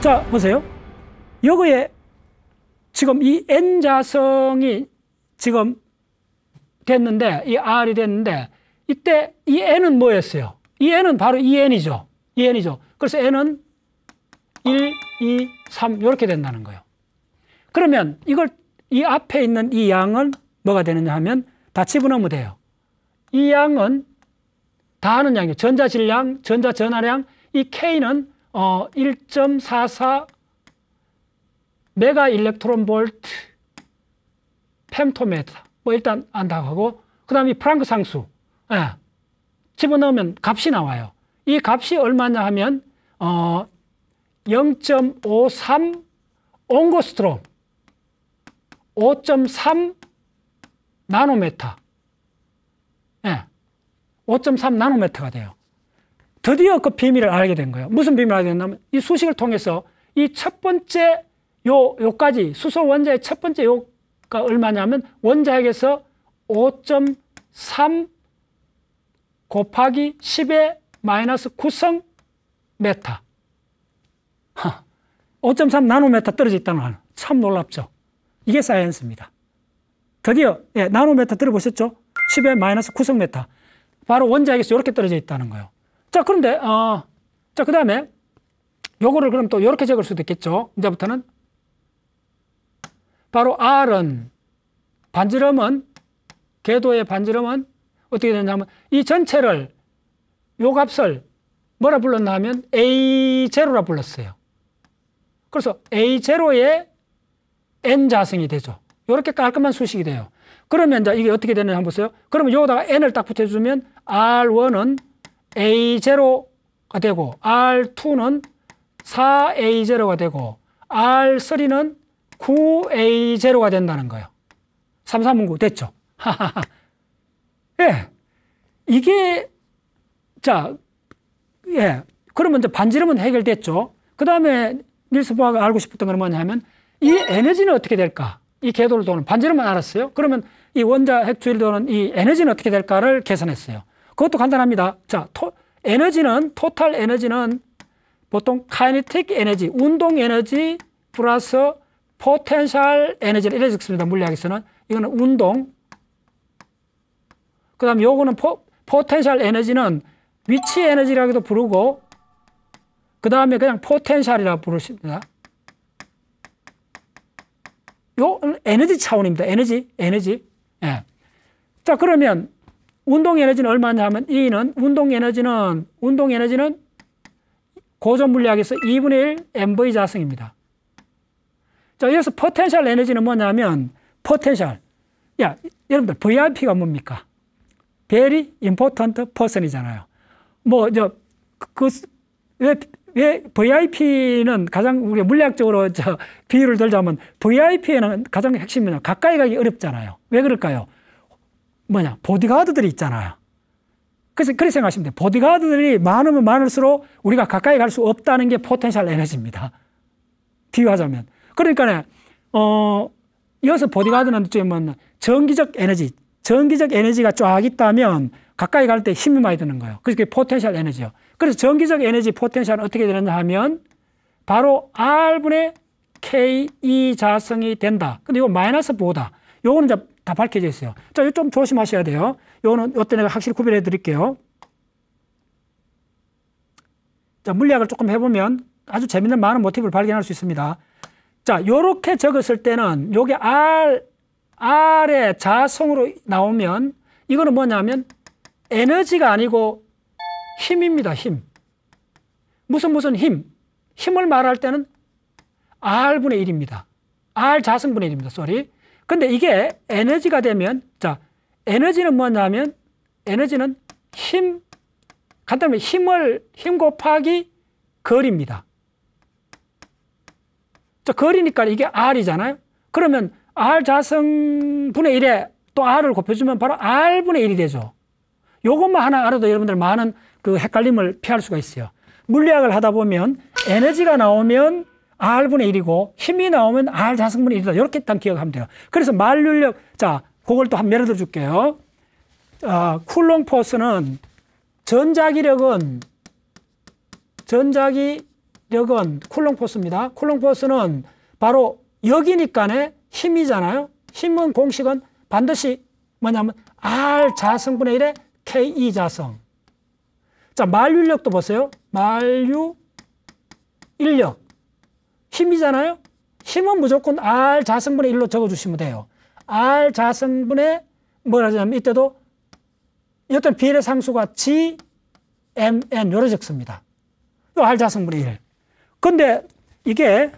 자, 보세요. 여기에 지금 이 N자성이 지금 됐는데, 이 R이 됐는데, 이때 이 N은 뭐였어요? 이 N은 바로 이 N이죠. 이 N이죠. 그래서 N은 1, 2, 3 이렇게 된다는 거예요. 그러면 이걸 이 앞에 있는 이 양은 뭐가 되느냐 하면 다 집어넣으면 돼요. 이 양은 다 하는 양이에요. 전자질량, 전자전하량, 이 K는 1.44 메가 일렉트론 볼트 펜토메터. 뭐 일단 안다고 하고, 그 다음에 프랑크 상수. 예. 집어넣으면 값이 나와요. 이 값이 얼마냐 하면 0.53 옹고스트롬 5.3 나노메타. 예. 5.3 나노메타가 돼요. 드디어 그 비밀을 알게 된 거예요. 무슨 비밀을 알게 됐냐면 이 수식을 통해서 이 첫 번째 요까지 수소 원자의 첫 번째 요가 얼마냐면 원자핵에서 5.3 곱하기 10의 마이너스 9성 메타. 5.3 나노메타 떨어져 있다는 거 참 놀랍죠. 이게 사이언스입니다. 드디어 나노메타 들어보셨죠? 10의 마이너스 9성 메타. 바로 원자핵에서 이렇게 떨어져 있다는 거예요. 자, 그런데 자, 그다음에 요거를 그럼 또 이렇게 적을 수도 있겠죠. 이제부터는 바로 R은 반지름은 궤도의 반지름은 어떻게 되냐면 이 전체를 요 값을 뭐라 불렀나 하면 A0라 불렀어요. 그래서 A0의 N자승이 되죠. 이렇게 깔끔한 수식이 돼요. 그러면 이제 이게 어떻게 되느냐 한번 보세요. 그러면 여기다가 N을 딱 붙여주면 R1은 A0가 되고 R2는 4A0가 되고 R3는 9A0가 된다는 거예요. 3, 3, 9 됐죠. 예. 이게 자, 예. 그러면 이제 반지름은 해결됐죠. 그 다음에 닐스 보아가 알고 싶었던 건 뭐냐면 이 에너지는 어떻게 될까? 이 궤도를 도는 반지름만 알았어요. 그러면 이 원자 핵주위를 도는 이 에너지는 어떻게 될까를 계산했어요. 그것도 간단합니다. 자, 에너지는 토탈 에너지는 보통 카이네틱 에너지, 운동 에너지 플러스 포텐셜 에너지를 이렇게 적습니다. 물리학에서는 이거는 운동. 그다음 요거는 포텐셜 에너지는 위치 에너지라고도 부르고, 그 다음에 그냥 포텐셜이라고 부르십니다. 요 에너지 차원입니다. 에너지. 예. 자, 그러면 운동 에너지는 얼마냐 하면 E는 운동 에너지는 고전 물리학에서 2분의 1 mv 자승입니다. 자, 여기서 포텐셜 에너지는 뭐냐면 포텐셜. 야, 여러분들 VIP가 뭡니까? Very important person이잖아요. 뭐 왜 VIP는 가장 우리가 물리학적으로 비유를 들자면 VIP에는 가장 핵심이 뭐냐? 가까이 가기 어렵잖아요. 왜 그럴까요? 보디가드들이 있잖아요. 그래서 그렇게 생각하시면 돼요. 보디가드들이 많으면 많을수록 우리가 가까이 갈 수 없다는 게 포텐셜 에너지입니다. 비유하자면. 그러니까 여기서 보디가드는 좀 전기적 에너지가 쫙 있다면 가까이 갈 때 힘이 많이 드는 거예요. 그래서 그게 포텐셜 에너지예요. 그래서 전기적 에너지 포텐셜은 어떻게 되느냐 하면 바로 R분의 KE 자성이 된다. 근데 이거 마이너스 보다. 요거는 이제 다 밝혀져 있어요. 자, 이거 좀 조심하셔야 돼요. 요거는 요때 내가 확실히 구별해 드릴게요. 자, 물리학을 조금 해보면 아주 재밌는 많은 모티브를 발견할 수 있습니다. 자, 요렇게 적었을 때는 요게 R의 자성으로 나오면 이거는 뭐냐면 에너지가 아니고 힘입니다. 힘. 무슨 힘. 힘을 말할 때는 R분의 1입니다. R 자성분의 1입니다. 쏘리. 근데 이게 에너지가 되면, 자, 에너지는 뭐냐면, 에너지는 간단하면 힘 곱하기 거리입니다. 자, 거리니까 이게 R이잖아요. 그러면 R 자성분의 1에 또 R을 곱해주면 바로 R분의 1이 되죠. 요것만 하나 알아도 여러분들 많은 그 헷갈림을 피할 수가 있어요. 물리학을 하다 보면 에너지가 나오면 R분의 1이고 힘이 나오면 R 자성분의 1이다. 이렇게 딱 기억하면 돼요. 그래서 만률력, 자, 그걸 또 한번 예를 들어 줄게요. 쿨롱 포스는 전자기력은 마찰력은 쿨롱 포스입니다. 쿨롱 포스는 바로 여기니까네 힘이잖아요. 힘은 공식은 반드시 뭐냐면 R 자성분의 1의 KE 자성. 자, 만류인력도 보세요. 만류 인력. 힘이잖아요. 힘은 무조건 R 자성분의 1로 적어주시면 돼요. R 자성분의 뭐라 하냐면 이때도 어떤 비례 상수가 G, M, N 요래 적습니다. 요 R 자성분의 1. 근데 이게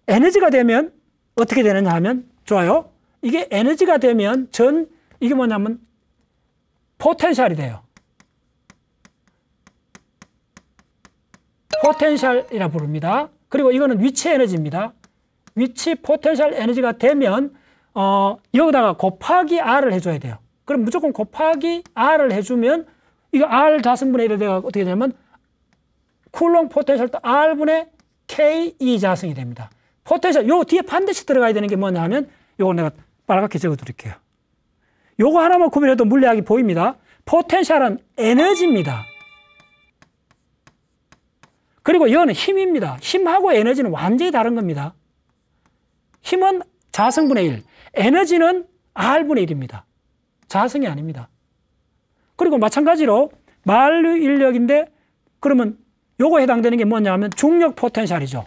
에너지가 되면 어떻게 되느냐 하면 좋아요. 이게 에너지가 되면 이게 뭐냐면 포텐셜이 돼요. 포텐셜이라 부릅니다. 그리고 이거는 위치 에너지입니다. 위치 포텐셜 에너지가 되면 여기다가 곱하기 R을 해줘야 돼요. 그럼 무조건 곱하기 R을 해주면 이거 R 자성분의 1에 대가 어떻게 되냐면 쿨롱 포텐셜도 R분의 KE 자성이 됩니다. 포텐셜 요 뒤에 반드시 들어가야 되는 게 뭐냐 하면 요거 내가 빨갛게 적어 드릴게요. 요거 하나만 구별해도 물리학이 보입니다. 포텐셜은 에너지입니다. 그리고 이거는 힘입니다. 힘하고 에너지는 완전히 다른 겁니다. 힘은 자성분의 1, 에너지는 R분의 1입니다. 자성이 아닙니다. 그리고 마찬가지로 만류 인력인데 그러면 요거 해당되는 게 뭐냐 하면 중력 포텐셜이죠.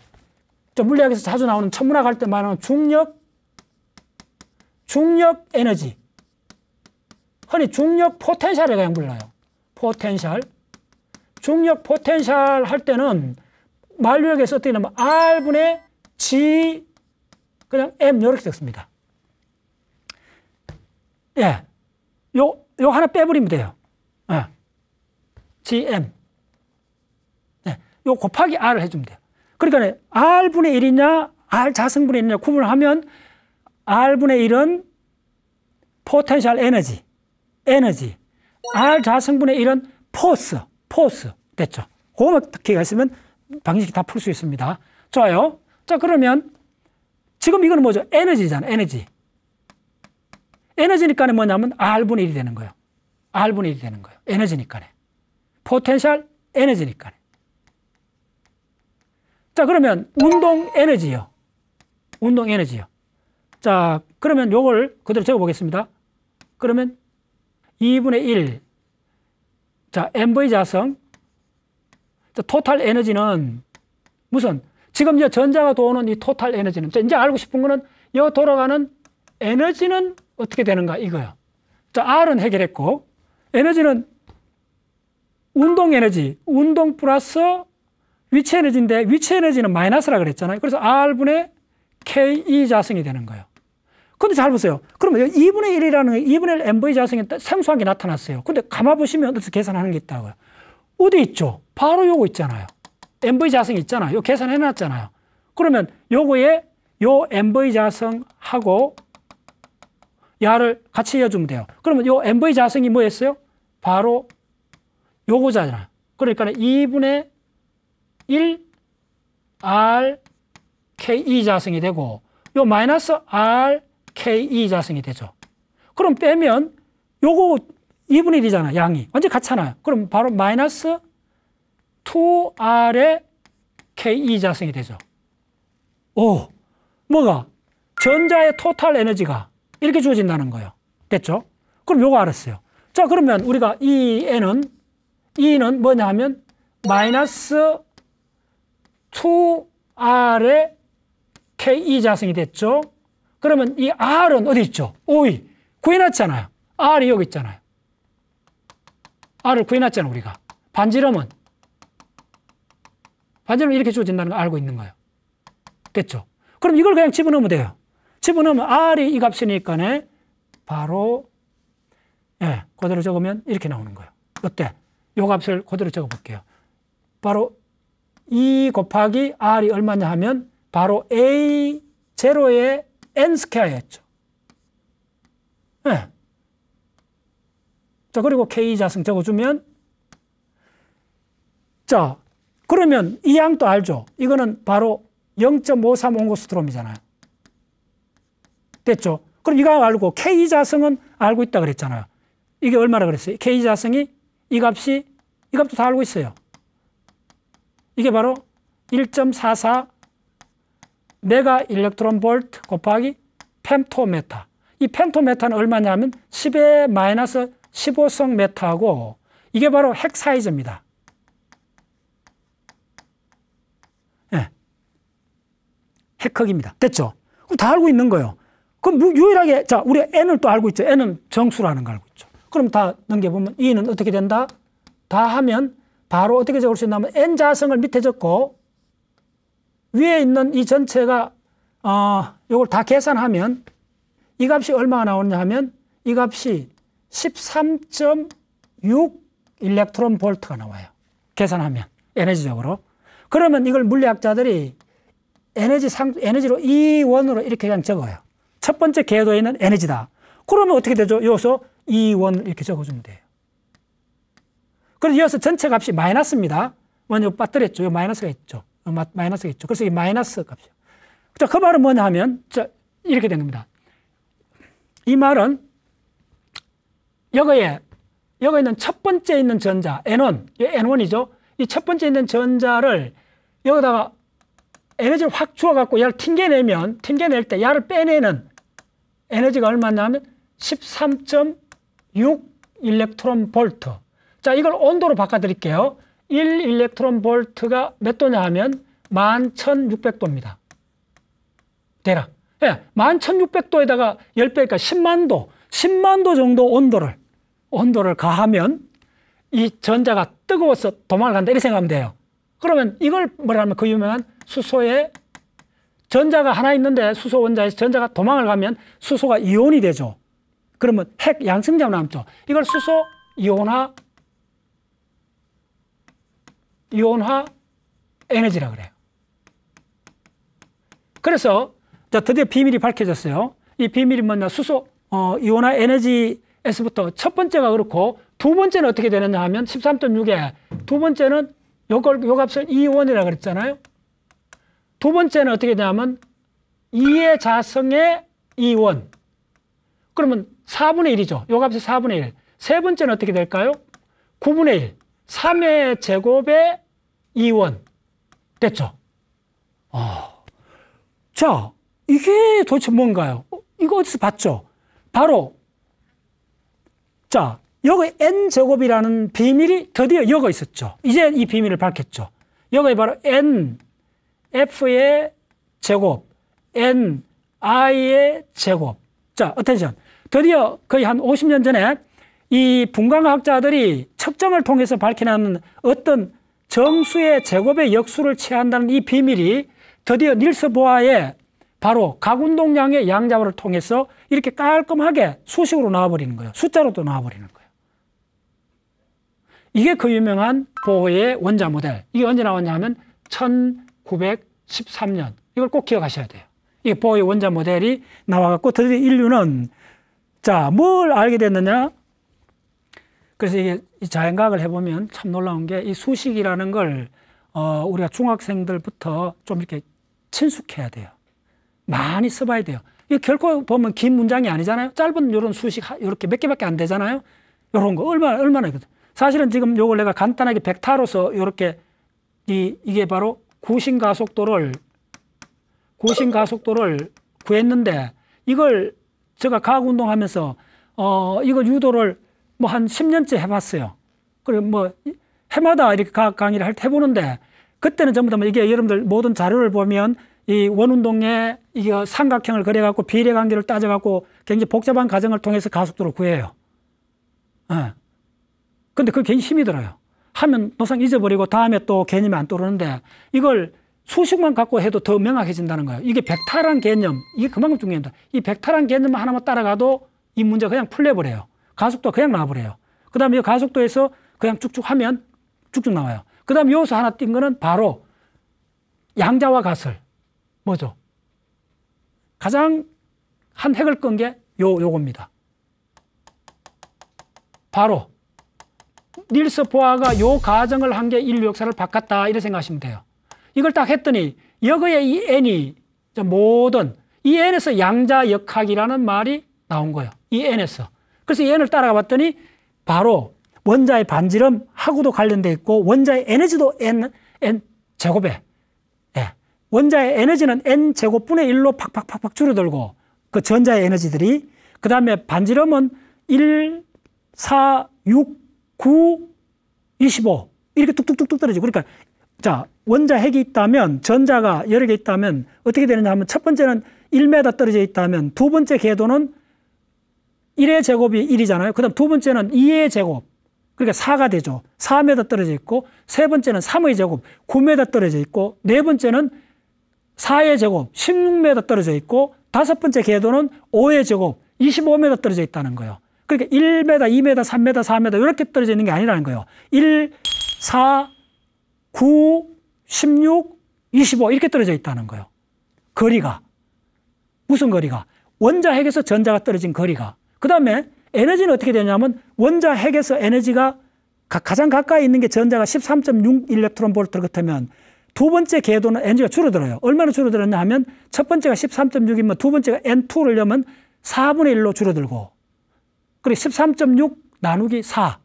물리학에서 자주 나오는 천문학 할 때 말하는 중력 에너지. 흔히 중력 포텐셜에 그냥 불러요. 포텐셜. 중력 포텐셜 할 때는 만류역에서 어떻게 되냐면 R분의 G 그냥 M 이렇게 적습니다. 예. 요 하나 빼버리면 돼요. 예. GM. 예. 요 곱하기 R을 해주면 돼요. 그러니까 R분의 1이냐 R 자성분의 1이냐 구분을 하면 R분의 1은 포텐셜 에너지. R 자성분의 1은 포스 됐죠. 그거만 기회가 있으면 방정식 다 풀 수 있습니다. 좋아요. 자, 그러면 지금 이거는 뭐죠? 에너지잖아. 에너지니까 뭐냐면 R분의 1이 되는 거예요. R분의 1이 되는 거예요. 에너지니까. 포텐셜 에너지니까. 자, 그러면 운동 에너지요. 자, 그러면 요걸 그대로 적어 보겠습니다. 그러면 2분의 1. 자, MV 자성. 자, 토탈 에너지는 무슨? 지금 이제 전자가 도는 이 토탈 에너지는 이제 알고 싶은 거는 여 돌아가는 에너지는 어떻게 되는가 이거요. 자, R은 해결했고 에너지는 운동 에너지, 운동 플러스 위치 에너지인데 위치 에너지는 마이너스라 그랬잖아요. 그래서 R분의 KE 자성이 되는 거예요. 근데 잘 보세요. 그러면 2분의 1이라는 2분의 1 MV 자성이 생소한 게 나타났어요. 근데 가만 보시면 어디서 계산하는 게 있다고요. 어디 있죠? 바로 요거 있잖아요. MV 자성이 있잖아요. 요 계산해 놨잖아요. 그러면 요거에 요 MV 자성하고 야를 같이 이어주면 돼요. 그러면 요 MV 자성이 뭐였어요? 바로 요거잖아요. 그러니까 2분의 1 R KE 자성이 되고 요 마이너스 R KE 자성이 되죠. 그럼 빼면 요거 2분의 1이잖아. 양이. 완전히 같잖아요. 그럼 바로 마이너스 2R의 KE 자성이 되죠. 오, 뭐가? 전자의 토탈 에너지가 이렇게 주어진다는 거예요. 됐죠? 그럼 요거 알았어요. 자, 그러면 우리가 E는 뭐냐 하면 마이너스 2R의 KE 자성이 됐죠? 그러면 이 R은 어디 있죠? 오이. 구해놨잖아요. R이 여기 있잖아요. R을 구해놨잖아요, 우리가. 반지름은 이렇게 주어진다는 걸 알고 있는 거예요. 됐죠? 그럼 이걸 그냥 집어넣으면 돼요. 집어넣으면 R이 이 값이니까 바로 그대로 적으면 이렇게 나오는 거예요. 어때? 이 값을 그대로 적어볼게요. 바로 2 곱하기 R이 얼마냐 하면 바로 A0의 N 스퀘어였죠. 자, 그리고 K 자성 적어주면 자, 그러면 이 양도 알죠? 이거는 바로 0.53 옹고스트롬이잖아요. 됐죠? 그럼 이거 알고 K 자성은 알고 있다 그랬잖아요. 이게 얼마나 그랬어요? K 자성이 이 값도 다 알고 있어요. 이게 바로 1.44 메가 일렉트론 볼트 곱하기 펜토메타. 이 펜토메타는 얼마냐면 10의 마이너스 15성 메타하고 이게 바로 핵 사이즈입니다. 네. 핵 크기입니다. 됐죠? 다 알고 있는 거예요. 그럼 유일하게, 자, 우리 N을 또 알고 있죠. N은 정수라는 걸 알고 있죠. 그럼 다 넘겨보면 E는 어떻게 된다? 다 하면 바로 어떻게 적을 수 있냐면 N 자성을 밑에 적고 위에 있는 이 전체가 요걸 다 계산하면 이 값이 얼마가 나오느냐 하면 이 값이 13.6 일렉트론 볼트가 나와요. 계산하면 에너지적으로. 그러면 이걸 물리학자들이 에너지로 E1으로 이렇게 그냥 적어요. 첫 번째 궤도에 있는 에너지다. 그러면 어떻게 되죠? 여기서 E1 이렇게 적어주면 돼요. 그래서 이어서 전체 값이 마이너스입니다. 먼저 빠뜨렸죠. 여기 마이너스가 있죠. 마이너스가 있죠. 그래서 이 마이너스 값이요. 자, 그 말은 뭐냐 하면, 자, 이렇게 된 겁니다. 이 말은, 여기 있는 첫 번째 있는 전자, N1, N1이죠. 이 첫 번째 있는 전자를 여기다가 에너지를 확 주어갖고 얘를 튕겨낼 때 얘를 빼내는 에너지가 얼마냐면 13.6 일렉트론 볼트. 자, 이걸 온도로 바꿔드릴게요. 1 일렉트론 볼트가 몇 도냐 하면 11,600도입니다. 대략. 예, 11,600도에다가 10배니까 10만 도. 10만 도 정도 온도를 가하면 이 전자가 뜨거워서 도망을 간다. 이렇게 생각하면 돼요. 그러면 이걸 뭐라면 그 유명한 수소에 전자가 하나 있는데 수소 원자에서 전자가 도망을 가면 수소가 이온이 되죠. 그러면 핵 양성자가 남죠. 이걸 수소 이온화 에너지라 그래요. 그래서 자, 드디어 비밀이 밝혀졌어요. 이 비밀이 뭐냐? 수소 이온화 에너지에서부터 첫 번째가 그렇고 두 번째는 어떻게 되느냐 하면 13.6에 두 번째는 요 값을 E1이라고 그랬잖아요. 두 번째는 어떻게 되냐면 2의 자성의 E1. 그러면 4분의 1이죠. 요 값이 4분의 1. 세 번째는 어떻게 될까요? 9분의 1. 3의 제곱의 E1. 됐죠? 자, 이게 도대체 뭔가요? 이거 어디서 봤죠? 바로, 자, 여기 N제곱이라는 비밀이 드디어 여기 있었죠. 이제 이 비밀을 밝혔죠. 여기 바로 N, F의 제곱, N, I의 제곱. 자, 어텐션. 드디어 거의 한 50년 전에 이 분광학자들이 측정을 통해서 밝혀내는 어떤 정수의 제곱의 역수를 취한다는 이 비밀이 드디어 닐스 보아의 바로 각운동량의 양자호를 통해서 이렇게 깔끔하게 수식으로 나와버리는 거예요. 숫자로도 나와버리는 거예요. 이게 그 유명한 보어의 원자 모델. 이게 언제 나왔냐 하면 1913년. 이걸 꼭 기억하셔야 돼요. 이게 보어의 원자 모델이 나와갖고 드디어 인류는 자, 뭘 알게 됐느냐? 그래서 이게 자연과학을 해보면 참 놀라운 게 이 수식이라는 걸 우리가 중학생들부터 좀 이렇게 친숙해야 돼요. 많이 써봐야 돼요. 이게 결코 보면 긴 문장이 아니잖아요. 짧은 이런 수식 이렇게 몇 개밖에 안 되잖아요. 이런 거 얼마나 있거든. 사실은 지금 요걸 내가 간단하게 벡터로서 이렇게 이게 바로 구심가속도를 구했는데 이걸 제가 과학운동 하면서 이거 유도를 뭐 한 10년째 해봤어요. 그리고 뭐 해마다 이렇게 과학 강의를 해보는데 그때는 전부 다 이게 여러분들 모든 자료를 보면 이 원운동에 이게 삼각형을 그려갖고 비례 관계를 따져갖고 굉장히 복잡한 과정을 통해서 가속도를 구해요. 예. 근데 그게 굉장히 힘이 들어요. 하면 노상 잊어버리고 다음에 또 개념이 안 떠오르는데 이걸 수식만 갖고 해도 더 명확해진다는 거예요. 이게 벡터란 개념, 이게 그만큼 중요합니다. 이 벡터란 개념 하나만 따라가도 이 문제가 그냥 풀려버려요. 가속도가 그냥 나와버려요. 그 다음에 이 가속도에서 그냥 쭉쭉 하면 쭉쭉 나와요. 그 다음에 여기서 하나 띈 거는 바로 양자와 가설. 뭐죠? 가장 한 획을 끈 게 요겁니다. 바로 닐스 보아가 요 가정을 한 게 인류 역사를 바꿨다 이렇게 생각하시면 돼요. 이걸 딱 했더니 여기에 이 N이 모든 이 N에서 양자역학이라는 말이 나온 거예요. 이 N에서. 그래서 이 N을 따라가 봤더니 바로 원자의 반지름하고도 관련되어 있고 원자의 에너지도 N 제곱에 원자의 에너지는 N제곱분의 1로 팍팍팍팍 줄어들고 그 전자의 에너지들이 그 다음에 반지름은 1, 4, 6, 9, 25 이렇게 뚝뚝뚝뚝 떨어지고 그러니까 자 원자 핵이 있다면 전자가 여러 개 있다면 어떻게 되느냐 하면 첫 번째는 1m 떨어져 있다면 두 번째 궤도는 1의 제곱이 1이잖아요. 그 다음 두 번째는 2의 제곱 그러니까 4가 되죠. 4m 떨어져 있고 세 번째는 3의 제곱 9m 떨어져 있고 네 번째는 4의 제곱 16m 떨어져 있고 다섯 번째 궤도는 5의 제곱 25m 떨어져 있다는 거예요. 그러니까 1m, 2m, 3m, 4m 이렇게 떨어져 있는 게 아니라는 거예요. 1, 4, 9, 16, 25 이렇게 떨어져 있다는 거예요. 거리가. 무슨 거리가? 원자 핵에서 전자가 떨어진 거리가. 그 다음에 에너지는 어떻게 되냐면 원자 핵에서 에너지가 가장 가까이 있는 게 전자가 13.6 일렉트론 볼트 같으면 두 번째 궤도는 에너지가 줄어들어요. 얼마나 줄어들었냐 하면 첫 번째가 13.6이면 두 번째가 N2를 넣으면 4분의 1로 줄어들고 그리고 13.6 나누기 4.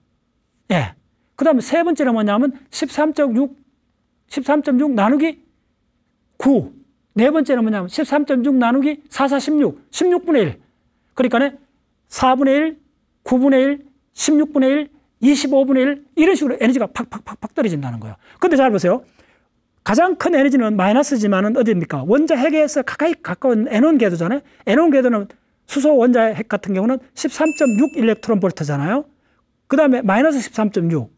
예. 그 다음에 세 번째는 뭐냐면 13.6 나누기 9. 네 번째는 뭐냐면 13.6 나누기 4, 4, 16. 16분의 1. 그러니까 4분의 1, 9분의 1, 16분의 1, 25분의 1 이런 식으로 에너지가 팍팍팍팍 떨어진다는 거예요. 근데 잘 보세요. 가장 큰 에너지는 마이너스지만은 어디입니까? 원자 핵에서 가까이 가까운 N1 궤도잖아요. N1 궤도는 수소 원자 핵 같은 경우는 13.6 일렉트론 볼트잖아요. 그 다음에 마이너스 13.6.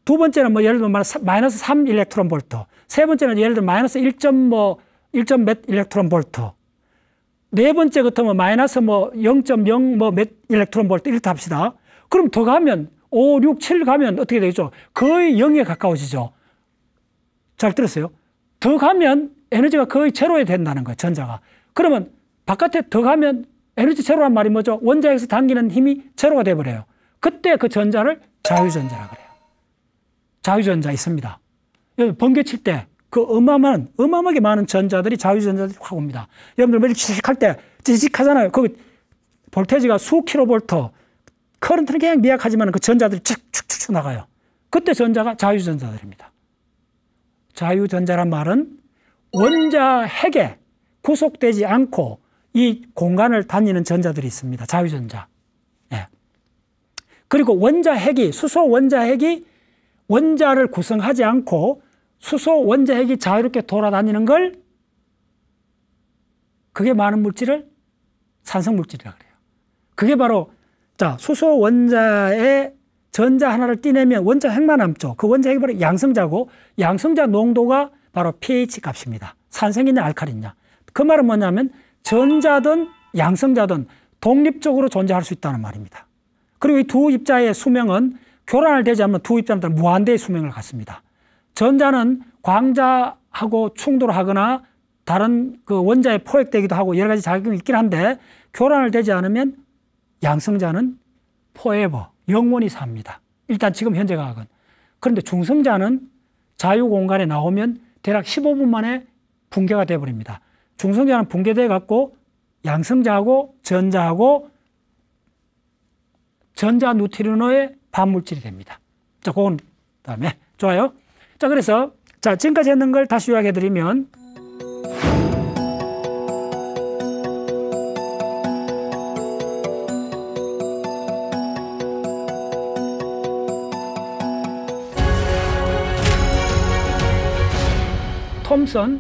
두 번째는 뭐 예를 들면 마이너스 3 일렉트론 볼트. 세 번째는 예를 들면 마이너스 1. 몇 일렉트론 볼트. 네 번째 같으면 마이너스 0.0 몇 일렉트론 볼트 이렇게 합시다. 그럼 더 가면 5, 6, 7 가면 어떻게 되겠죠? 거의 0에 가까워지죠. 잘 들었어요? 더 가면 에너지가 거의 제로에 된다는 거예요. 전자가. 그러면 바깥에 더 가면 에너지 제로란 말이 뭐죠? 원자에서 당기는 힘이 제로가 돼버려요. 그때 그 전자를 자유전자라 그래요. 자유전자 있습니다. 번개칠 때 그 어마어마하게 많은 전자들이 자유전자들이 확 옵니다. 여러분들 뭐 이렇게 할 때 찌직하잖아요. 그 볼테지가 수 킬로볼트, 커런트는 그냥 미약하지만 그 전자들이 축축축 나가요. 그때 전자가 자유전자들입니다. 자유전자란 말은 원자 핵에 구속되지 않고 이 공간을 다니는 전자들이 있습니다. 자유전자. 예. 그리고 원자 핵이, 수소 원자 핵이 원자를 구성하지 않고 수소 원자 핵이 자유롭게 돌아다니는 걸 그게 많은 물질을 산성물질이라고 그래요. 그게 바로 자 수소 원자에 전자 하나를 떼내면 원자 핵만 남죠. 그 원자 핵이 바로 양성자고 양성자 농도가 바로 pH 값입니다. 산성이냐 알칼리냐. 그 말은 뭐냐면 전자든 양성자든 독립적으로 존재할 수 있다는 말입니다. 그리고 이 두 입자의 수명은 교란을 되지 않으면 두 입자는 무한대의 수명을 갖습니다. 전자는 광자하고 충돌하거나 다른 그 원자에 포획되기도 하고 여러 가지 작용이 있긴 한데 교란을 되지 않으면 양성자는 forever, 영원히 삽니다. 일단 지금 현재 과학은. 그런데 중성자는 자유공간에 나오면 대략 15분 만에 붕괴가 되어버립니다. 중성자는 붕괴돼 갖고 양성자하고 전자하고 전자 누트리노의 반물질이 됩니다. 자, 그건 다음에 좋아요. 자, 그래서 자 지금까지 했는 걸 다시 요약해 드리면 톰슨,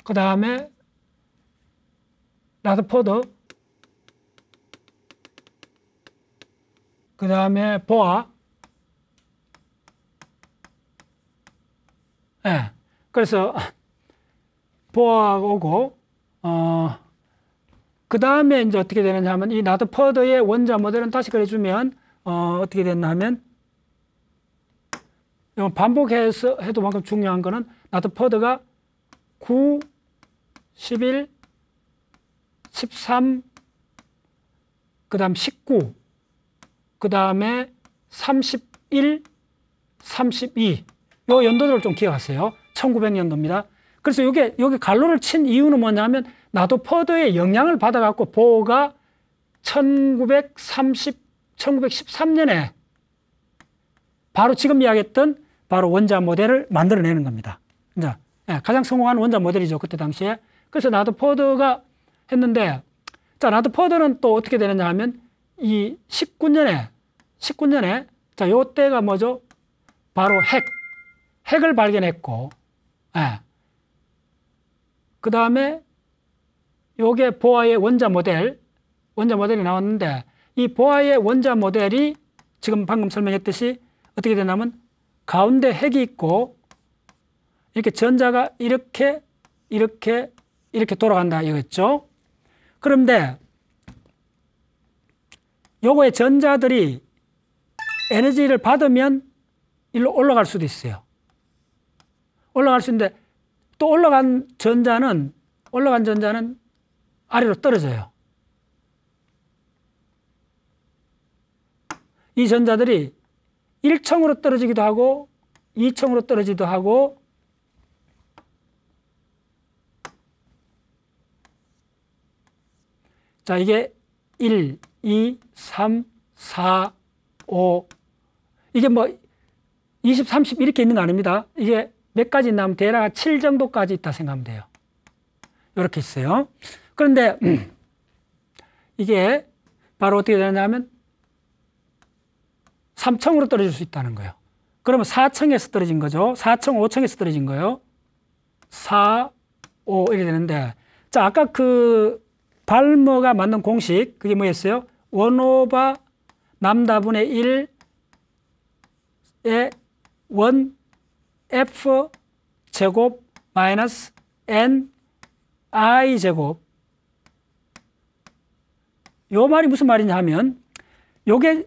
그 다음에 라드포드, 그 다음에 보아. 예. 그래서 보아가 오고, 그 다음에 이제 어떻게 되느냐 하면 이 라드포드의 원자 모델은 다시 그려주면, 어떻게 됐나 하면, 반복해서 해도 만큼 중요한 거는 라드포드가 9, 11, 13, 그 다음 19, 그 다음에 31, 32. 요 연도들을 좀 기억하세요. 1900년도입니다. 그래서 여기 갈로를 친 이유는 뭐냐면 라드포드의 영향을 받아갖고 보어가 1913년에 바로 지금 이야기했던 바로 원자 모델을 만들어내는 겁니다. 이제 가장 성공한 원자 모델이죠. 그때 당시에. 그래서 라더포드가 했는데, 자, 라더포드는 또 어떻게 되느냐 하면 이 19년에 자, 요 때가 뭐죠? 바로 핵을 발견했고, 그 다음에 요게 보아의 원자 모델이 나왔는데, 이 보아의 원자 모델이 지금 방금 설명했듯이 어떻게 되냐면 가운데 핵이 있고 이렇게 전자가 이렇게 돌아간다 이거겠죠. 그런데 요거의 전자들이 에너지를 받으면 일로 올라갈 수도 있어요. 올라갈 수 있는데 또 올라간 전자는 아래로 떨어져요. 이 전자들이 1층으로 떨어지기도 하고 2층으로 떨어지기도 하고 자, 이게 1, 2, 3, 4, 5 이게 뭐 20, 30 이렇게 있는 거 아닙니다. 이게 몇 가지 있나 하면 대략 7 정도까지 있다 생각하면 돼요. 이렇게 있어요. 그런데 이게 바로 어떻게 되냐면 3층으로 떨어질 수 있다는 거예요. 그러면 4층에서 떨어진 거죠. 4층, 5층에서 떨어진 거예요. 4, 5 이렇게 되는데, 자, 아까 그 발머가 만든 공식, 그게 뭐였어요? 1/( namda) 1에 1f 제곱 마이너스 n i 제곱. 요 말이 무슨 말이냐 하면, 요게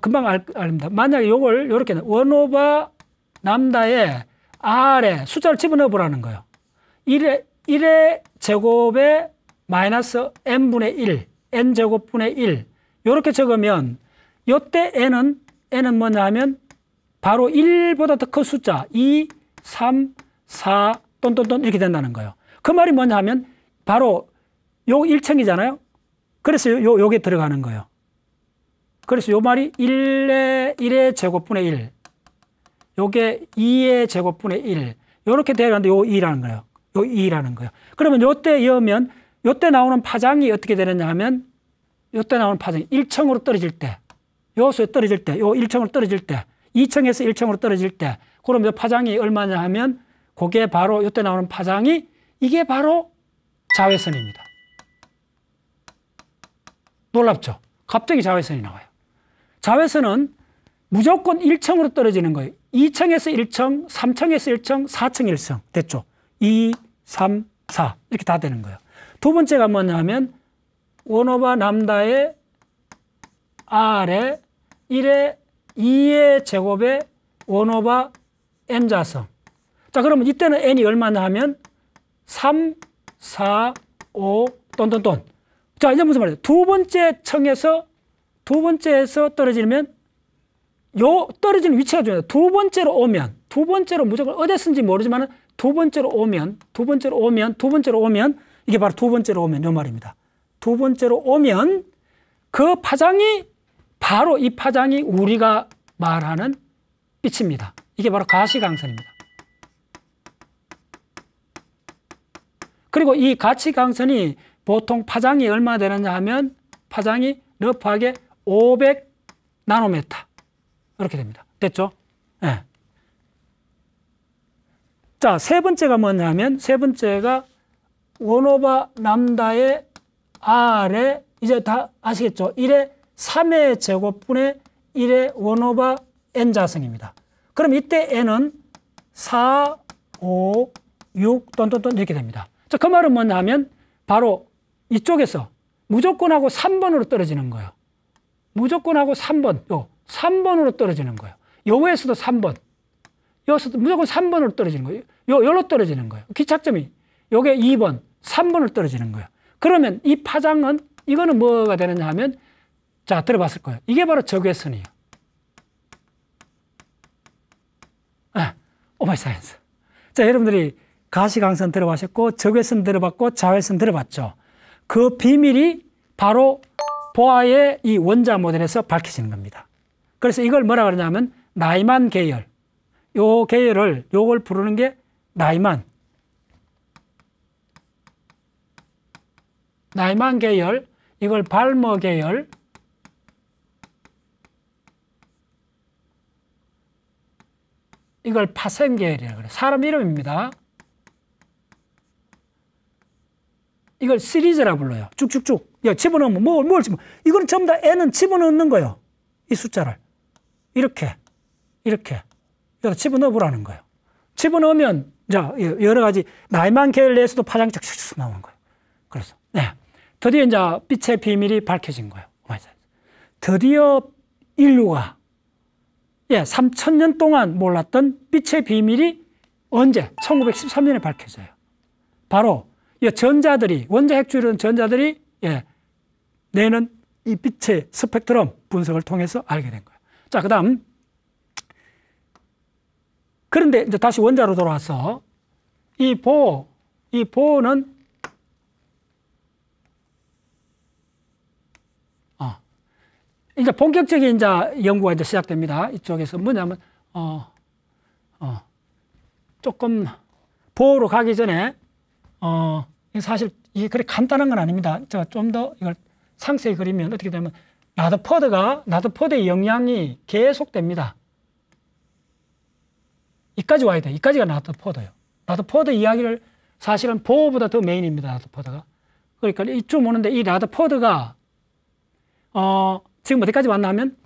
금방 알립니다. 만약에 요걸 요렇게 1/(namda에 r에 숫자를 집어넣어 보라는 거예요. 1의 제곱에 마이너스 n분의 1, n제곱분의 1 요렇게 적으면 요때 n은 뭐냐 하면 바로 1보다 더 큰 숫자 2, 3, 4 똔똔똔 이렇게 된다는 거예요. 그 말이 뭐냐 하면 바로 요 1층이잖아요. 그래서 요게 들어가는 거예요. 그래서 요 말이 1의 제곱분의 1, 요게 2의 제곱분의 1, 요렇게 되어가는데 요 2라는 거예요. 요 2라는 거예요. 그러면 요때 여면, 요때 나오는 파장이 어떻게 되느냐 하면, 요때 나오는 파장이 1층으로 떨어질 때, 요수에 떨어질 때, 요 1층으로 떨어질 때, 2층에서 1층으로 떨어질 때, 그럼 요 파장이 얼마냐 하면, 그게 바로 요때 나오는 파장이, 이게 바로 자외선입니다. 놀랍죠? 갑자기 자외선이 나와요. 자외선은 무조건 1층으로 떨어지는 거예요. 2층에서 1층, 3층에서 1층, 4층 1층. 됐죠? 2, 3, 4 이렇게 다 되는 거예요. 두 번째가 뭐냐 하면 1/(namda의 r에 1의 2의 제곱에 1/(n자성. 자, 그러면 이때는 n이 얼마냐 하면 3, 4, 5 똔똔똔. 자, 이제 무슨 말이에요? 두 번째에서 떨어지면 요 떨어지는 위치가 중요해요. 두 번째로 무조건 어디서인지 모르지만 두 번째로 오면 이게 바로 두 번째로 오면 요 말입니다. 두 번째로 오면 그 파장이 바로 이 파장이 우리가 말하는 빛입니다. 이게 바로 가시광선입니다. 그리고 이 가시광선이 보통 파장이 얼마 되느냐 하면 파장이 러프하게 500 나노메타 이렇게 됩니다. 됐죠? 네. 자, 세 번째가 뭐냐면 세 번째가 1/(namda의 r에 이제 다 아시겠죠? 1의 3의 제곱분의 1의 1/(n 자성입니다. 그럼 이때 n은 4, 5, 6 똔똔똔 이렇게 됩니다. 자, 그 말은 뭐냐 하면 바로 이쪽에서 무조건하고 3번으로 떨어지는 거예요. 무조건하고 3번, 3번으로 떨어지는 거예요. 요거에서도 3번, 여기서도 무조건 3번으로 떨어지는 거예요. 요로 떨어지는 거예요. 기착점이 요게 2번, 3번으로 떨어지는 거예요. 그러면 이 파장은 이거는 뭐가 되느냐 하면 자, 들어봤을 거예요. 이게 바로 적외선이에요. 오마이 사이언스. 자, 여러분들이 가시광선 들어봤고 적외선 들어봤고 자외선 들어봤죠. 그 비밀이 바로 보아의 이 원자 모델에서 밝혀지는 겁니다. 그래서 이걸 뭐라 그러냐면 나이만 계열, 요 계열을, 요걸 부르는 게 나이만 계열, 이걸 발머 계열, 이걸 파센 계열이라고 그래요. 사람 이름입니다. 이걸 시리즈라 불러요. 쭉쭉쭉. 야, 집어넣으면 뭘 집어? 이건 전부 다 n은 집어넣는 거예요. 이 숫자를 이렇게 여기다 집어넣어 보라는 거예요. 집어넣으면 자 여러 가지 나이만 계열 내에서도 파장이 쫙쫙 나오는 거예요. 그래서 드디어 이제 빛의 비밀이 밝혀진 거예요. 드디어 인류가 3,000년 동안 몰랐던 빛의 비밀이 언제? 1913년에 밝혀져요. 바로 전자들이, 원자 핵주율은 전자들이 내는 이 빛의 스펙트럼 분석을 통해서 알게 된 거예요. 자, 그 다음. 그런데 이제 다시 원자로 돌아와서 이 보호는 이제 본격적인 이제 연구가 이제 시작됩니다. 이쪽에서 뭐냐면, 조금 보호로 가기 전에, 사실 이게 그렇게 간단한 건 아닙니다. 제가 좀 더 이걸 상세히 그리면 어떻게 되면, 라더포드의 영향이 계속됩니다. 이까지 와야 돼. 이까지가 라더포드예요. 라더포드 이야기를 사실은 보호보다 더 메인입니다. 라더포드가. 그러니까 이쯤 오는데 이 라더포드가, 지금 어디까지 왔냐면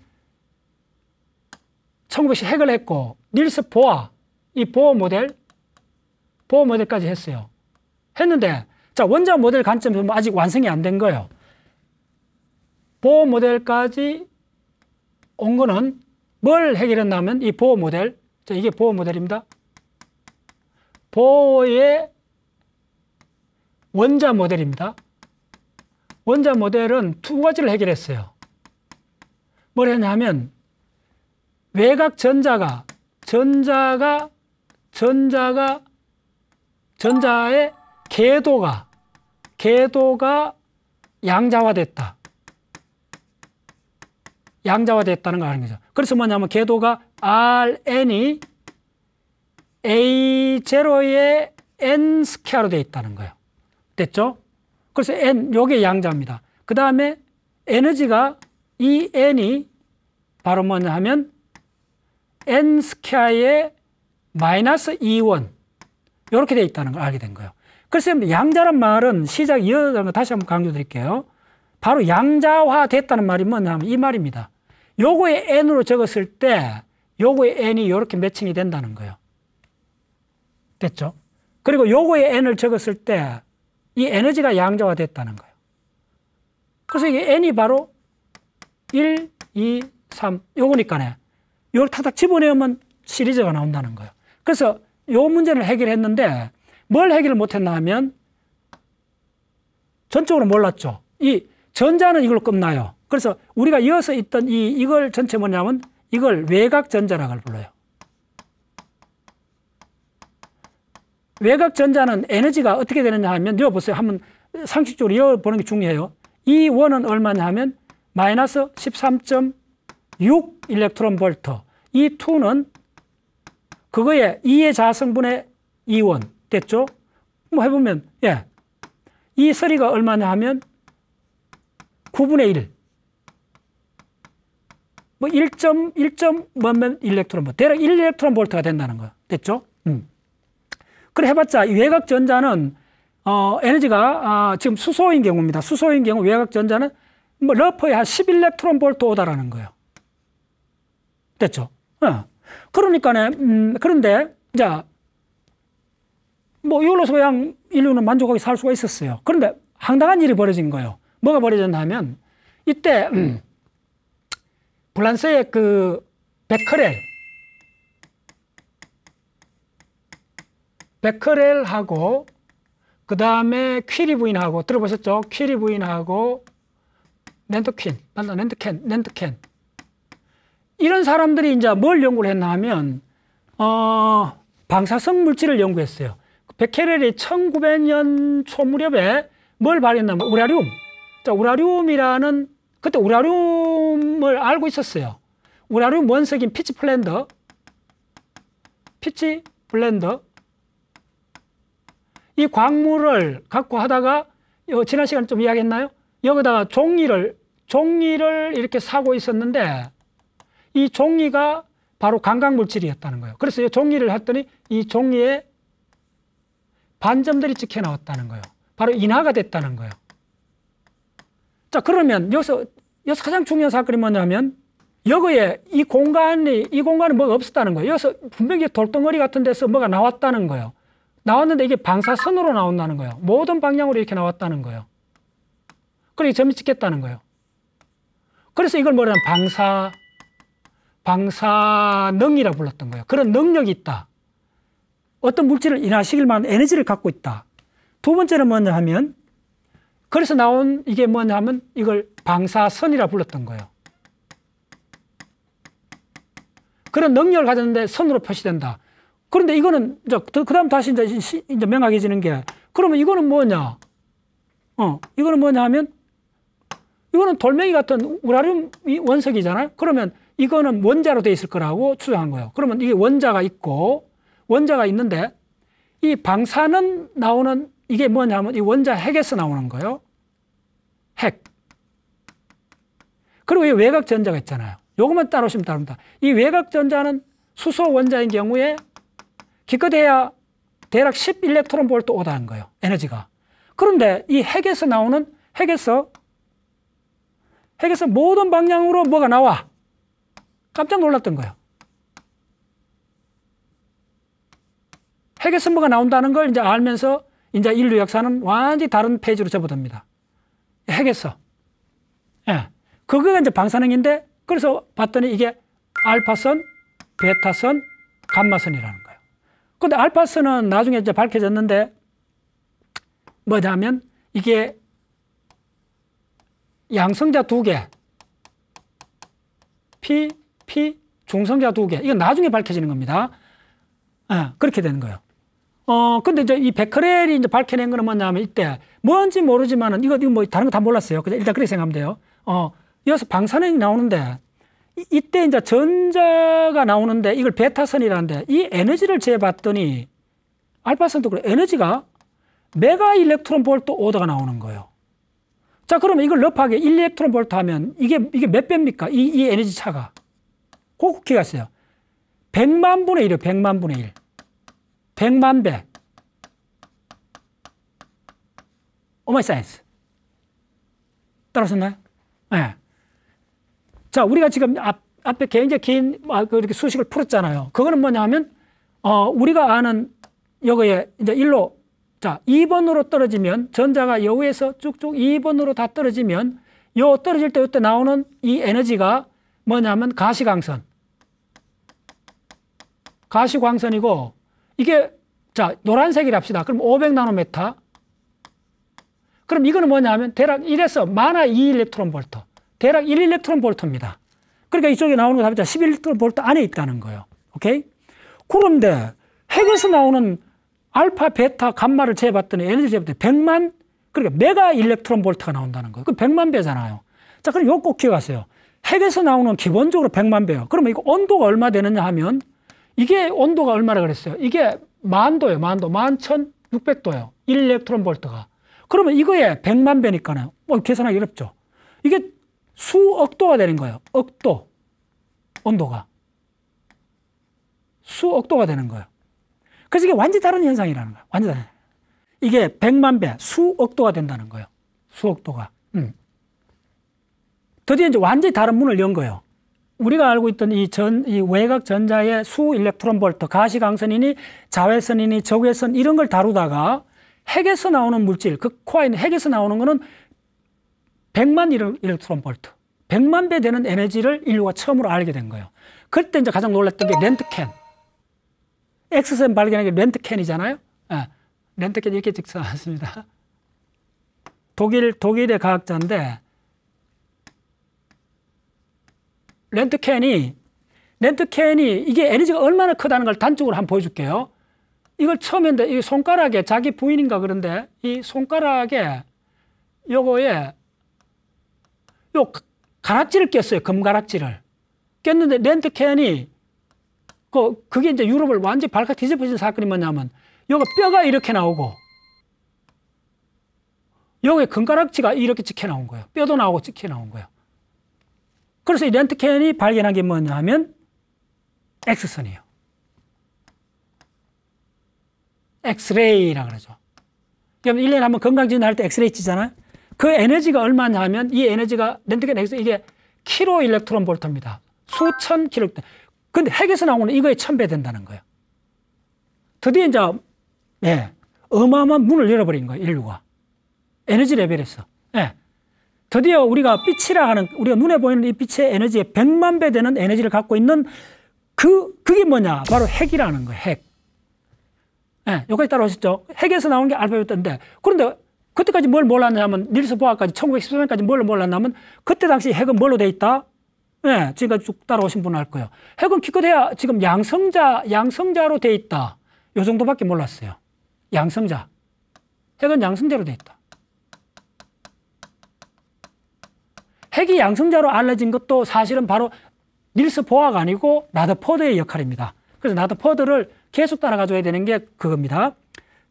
1910 핵을 했고 닐스 보아 이 보어 모델까지 했어요. 했는데 자 원자 모델 관점에서 아직 완성이 안 된 거예요. 보어 모델까지 온 거는 뭘 해결했냐면 이 보어 모델, 자 이게 보어 모델입니다. 보어의 원자 모델입니다. 원자 모델은 두 가지를 해결했어요. 뭘 했냐면 외곽 전자의 궤도가 양자화됐다는 걸 아는 거죠. 그래서 뭐냐면 궤도가 Rn이 A0의 N 스퀘어로 되어 있다는 거예요. 됐죠? 그래서 N, 요게 양자입니다. 그 다음에 에너지가 이 N이 바로 뭐냐 하면 N 스퀘어의 마이너스 2원 이렇게 되어 있다는 걸 알게 된 거예요. 그래서 양자란 말은 시작 이어가는 거 다시 한번 강조 드릴게요. 바로 양자화 됐다는 말이 뭐냐 하면 이 말입니다. 요거의 N으로 적었을 때 요거의 N이 이렇게 매칭이 된다는 거예요. 됐죠? 그리고 요거의 N을 적었을 때 이 에너지가 양자화 됐다는 거예요. 그래서 이게 N이 바로 1, 2, 3 요거니까네. 요걸 탁탁 집어내면 시리즈가 나온다는 거예요. 그래서 요 문제를 해결했는데 뭘 해결을 못했나 하면 전적으로 몰랐죠. 이 전자는 이걸로 끝나요. 그래서 우리가 이어서 있던 이걸 전체 뭐냐면 이걸 외곽 전자라고 불러요. 외곽 전자는 에너지가 어떻게 되느냐 하면 이거 보세요. 한번 상식적으로 이어 보는 게 중요해요. 이 원은 얼마냐 하면 마이너스 13.6 일렉트론 볼트. 이 2는 그거에 2의 자성분의 2원 됐죠? 뭐 해보면 이 3가 얼마냐 하면 9분의 1. 뭐 1점 뭐면 일렉트론 볼트. 대략 1 일렉트론 볼트가 된다는 거야. 됐죠? 그래 해봤자 이 외곽 전자는 에너지가 지금 수소인 경우입니다. 수소인 경우 외곽 전자는 뭐 러프에 한 10 일렉트론 볼트 오다라는 거예요. 됐죠? 그러니까는 그런데 자 뭐 이걸로서 그냥 인류는 만족하게 살 수가 있었어요. 그런데 황당한 일이 벌어진 거예요. 뭐가 벌어졌나 하면 이때 프랑스의 그 베커렐하고 그 다음에 퀴리 부인하고 들어보셨죠? 퀴리 부인하고 렌트켄 이런 사람들이 이제 뭘 연구를 했나 하면 방사성 물질을 연구했어요. 베케렐이 1900년 초 무렵에 뭘 발견했냐면 우라늄. 자, 우라늄이라는 그때 우라늄을 알고 있었어요. 우라늄 원석인 피치플랜더 피치 블렌더. 이 광물을 갖고 하다가 지난 시간에 좀 이야기했나요? 여기다가 종이를 이렇게 사고 있었는데 이 종이가 바로 감각물질이었다는 거예요. 그래서 이 종이를 했더니 이 종이에 반점들이 찍혀 나왔다는 거예요. 바로 인화가 됐다는 거예요. 자, 그러면 여기서 가장 중요한 사건이 뭐냐면 여기에 이 공간에 뭐가 없었다는 거예요. 여기서 분명히 돌덩어리 같은 데서 뭐가 나왔다는 거예요. 나왔는데 이게 방사선으로 나온다는 거예요. 모든 방향으로 이렇게 나왔다는 거예요. 그리고 점이 찍혔다는 거예요. 그래서 이걸 뭐냐면 방사능이라고 불렀던 거예요. 그런 능력이 있다. 어떤 물질을 인화시킬 만한 에너지를 갖고 있다. 두 번째는 뭐냐 하면 그래서 나온 이게 뭐냐 하면 이걸 방사선이라고 불렀던 거예요. 그런 능력을 가졌는데 선으로 표시된다. 그런데 이거는 그 다음 다시 이제 명확해지는 게 그러면 이거는 뭐냐? 이거는 뭐냐 하면 이거는 돌멩이 같은 우라늄 원석이잖아요. 그러면 이거는 원자로 되어 있을 거라고 추정한 거예요. 그러면 이게 원자가 있는데 이 방사능 나오는 이게 뭐냐면 이 원자 핵에서 나오는 거예요. 핵. 그리고 이 외곽전자가 있잖아요. 요것만 따라오시면 됩니다. 이 외곽전자는 수소 원자인 경우에 기껏해야 대략 10 일렉트론 볼트 오다는 거예요. 에너지가. 그런데 이 핵에서 모든 방향으로 뭐가 나와. 깜짝 놀랐던 거예요. 핵에서 뭐가 나온다는 걸 이제 알면서 이제 인류 역사는 완전히 다른 페이지로 접어듭니다. 핵에서. 예. 그거가 이제 방사능인데 그래서 봤더니 이게 알파선, 베타선, 감마선이라는 거예요. 근데 알파선은 나중에 이제 밝혀졌는데 뭐냐면 이게 양성자 2개, P, 중성자 2개. 이건 나중에 밝혀지는 겁니다. 그렇게 되는 거예요. 근데 이제 이 베크렐이 이제 밝혀낸 거는 뭐냐면 이때 뭔지 모르지만은 이거 뭐 다른 거 다 몰랐어요. 그냥 일단 그렇게 생각하면 돼요. 여기서 방사능이 나오는데 이때 이제 전자가 나오는데 이걸 베타선이라는데 이 에너지를 재봤더니 알파선도 그래. 에너지가 메가 일렉트론 볼트 오더가 나오는 거예요. 자, 그러면 이걸 럽하게 1 일렉트론 볼트 하면 이게 몇 배입니까? 이 에너지 차가. 그거 기가 있어요. 100만 분의 1이에요. 100만 분의 1. 100만 배. 오마이 사이언스. 따라오셨나요? 네. 자, 우리가 지금 앞에 굉장히 긴 이렇게 수식을 풀었잖아요. 그거는 뭐냐 하면, 우리가 아는 여기에 이제 일로, 자, 2번으로 떨어지면, 전자가 여기에서 쭉쭉 2번으로 다 떨어지면, 떨어질 때 이때 나오는 이 에너지가 뭐냐면 가시광선. 가시광선이고, 이게, 자, 노란색이라 합시다. 그럼 500나노메타. 그럼 이거는 뭐냐 하면, 대략 1에서 마나 2 일렉트론 볼트. 대략 1 일렉트론 볼트입니다. 그러니까 이쪽에 나오는 거 다 10 일렉트론 볼트 안에 있다는 거예요. 오케이? 그런데 핵에서 나오는 알파, 베타, 감마를 재봤더니 에너지 재봤더니 100만, 그러니까 메가 일렉트론 볼트가 나온다는 거예요. 그 100만 배잖아요. 자, 그럼 이거 꼭 기억하세요. 핵에서 나오는 기본적으로 100만 배요. 그러면 이거 온도가 얼마 되느냐 하면 이게 온도가 얼마라 그랬어요? 이게 만도예요. 만도. 11,600도예요. 1 일렉트론 볼트가. 그러면 이거에 100만 배니까는 계산하기 어렵죠. 이게 수억도가 되는 거예요. 억도. 온도가. 수억도가 되는 거예요. 그래서 이게 완전히 다른 현상이라는 거예요. 완전히 다른. 이게 100만 배, 수억도가 된다는 거예요. 수억도가. 드디어 이제 완전히 다른 문을 연 거예요. 우리가 알고 있던 이 외곽 전자의 수 일렉트론 볼트, 가시광선이니 자외선이니 적외선 이런 걸 다루다가 핵에서 나오는 물질, 그 코어에 있는 핵에서 나오는 거는 100만 일렉트론 볼트, 100만 배 되는 에너지를 인류가 처음으로 알게 된 거예요. 그때 이제 가장 놀랐던 게 렌트겐. 엑스선 발견한 게 렌트겐이잖아요. 렌트겐 이렇게 찍어놨습니다. 독일의 과학자인데, 렌트겐이 이게 에너지가 얼마나 크다는 걸 단적으로 한번 보여줄게요. 이걸 처음 했는데, 이 손가락에, 자기 부인인가 그런데, 이 손가락에, 요거에, 가락지를 꼈어요. 금가락지를. 꼈는데, 렌트겐이 그게 이제 유럽을 완전히 발칵 뒤집어진 사건이 뭐냐면, 여기 뼈가 이렇게 나오고, 여기 금가락지가 이렇게 찍혀 나온 거예요. 뼈도 나오고 찍혀 나온 거예요. 그래서 이 렌트겐이 발견한 게 뭐냐면, X선이에요. 엑스레이라 그러죠. 그럼 1년에 한번 건강진단 할 때 엑스레이 치잖아요. 그 에너지가 얼마냐 하면, 이 에너지가 렌트겐 엑스, 이게 킬로 일렉트론 볼트입니다. 수천 킬로. 근데 핵에서 나오는 이거에 1000배 된다는 거예요. 드디어 이제, 예, 어마어마한 문을 열어버린 거예요, 인류가. 에너지 레벨에서. 예. 드디어 우리가 빛이라 하는, 우리가 눈에 보이는 이 빛의 에너지에 100만 배 되는 에너지를 갖고 있는 그게 뭐냐? 바로 핵이라는 거예요, 핵. 예, 여기까지 따라오셨죠? 핵에서 나온 게 알파벳인데, 그런데 그때까지 뭘 몰랐냐면, 닐스 보아까지 1913년까지 뭘 몰랐냐면, 그때 당시 핵은 뭘로 돼 있다? 예, 지금까지 쭉 따라오신 분은 알 거예요. 핵은 기껏해야 지금 양성자로 돼 있다. 요 정도밖에 몰랐어요. 양성자. 핵은 양성자로 돼 있다. 핵이 양성자로 알려진 것도 사실은 바로 닐스 보아가 아니고 라더포드의 역할입니다. 그래서 라더포드를 계속 따라가줘야 되는 게 그겁니다.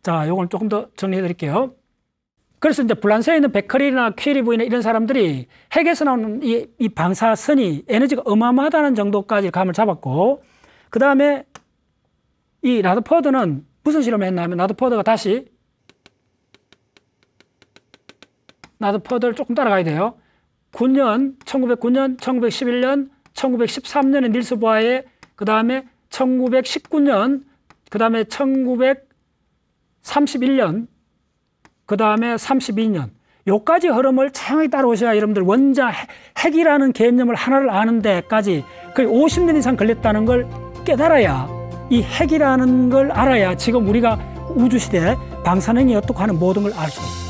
자, 요걸 조금 더 정리해 드릴게요. 그래서 이제 불란서에 있는 베커리나 퀴리브이나 이런 사람들이 핵에서 나오는 이 방사선이 에너지가 어마어마하다는 정도까지 감을 잡았고, 그 다음에 이 라더포드는 무슨 실험을 했냐면, 라더포드가 다시, 라더포드를 조금 따라가야 돼요. 1909년, 1911년, 1913년에 닐스 보아에, 그 다음에 1919년, 그 다음에 1931년, 그 다음에 32년, 요까지 흐름을 차분히 따라오셔야 여러분들 원자 핵이라는 개념을 하나를 아는 데까지 거의 50년 이상 걸렸다는 걸 깨달아야, 이 핵이라는 걸 알아야 지금 우리가 우주시대 방사능이 어떻게 하는 모든 걸 알 수 있어요.